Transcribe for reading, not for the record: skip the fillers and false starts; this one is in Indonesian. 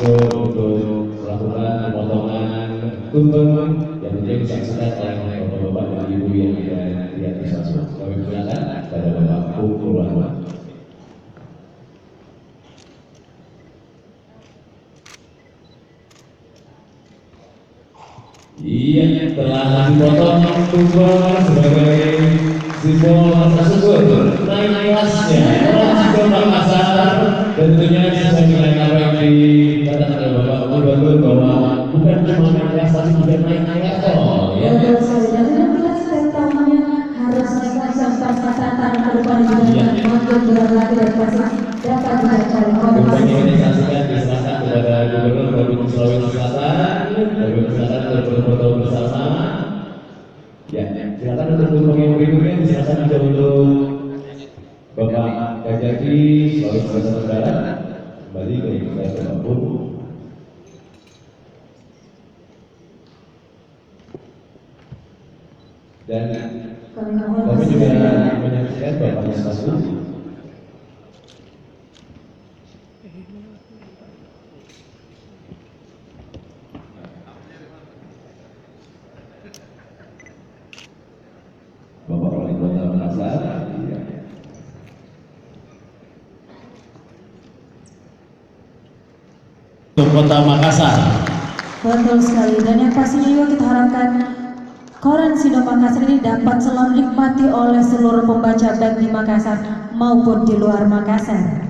untuk melakukan pemotongan tumpeng yang menjadi disaksikan oleh bapak-bapak dan ibu yang ada di atas sana. Kami persilakan pada Bapak Purwanto. Iya, telah dipotong tumpeng sebagai simbol tersebut naik kelasnya Simbol Makassar. Tentunya sesuai dengan apa yang dikatakan oleh Bapak Purwanto bahwa bukan cuma naik kelas tapi juga naik level, ya. Dan kita setiap harus kesempatan ke depan dengan makin berat lagi dan pasti dapat dicapai. Tumpeng ini disaksikan diserahkan kepada Gubernur Provinsi Sulawesi Selatan. Kami persilakan untuk berfoto bersama. Ya, silakan untuk tumpeng yang berikutnya diserahkan juga untuk Bapak Kajati Sulawesi Selatan Barat. Kembali ke Bapak Pur. Dan kami juga menyaksikan Bapaknya Sasu. Bapak Wali Kota Makassar. Untuk Kota Makassar. Betul sekali, dan yang pastinya juga kita harapkan Koran Sido Makassar ini dapat selalu dinikmati oleh seluruh pembaca baik di Makassar maupun di luar Makassar.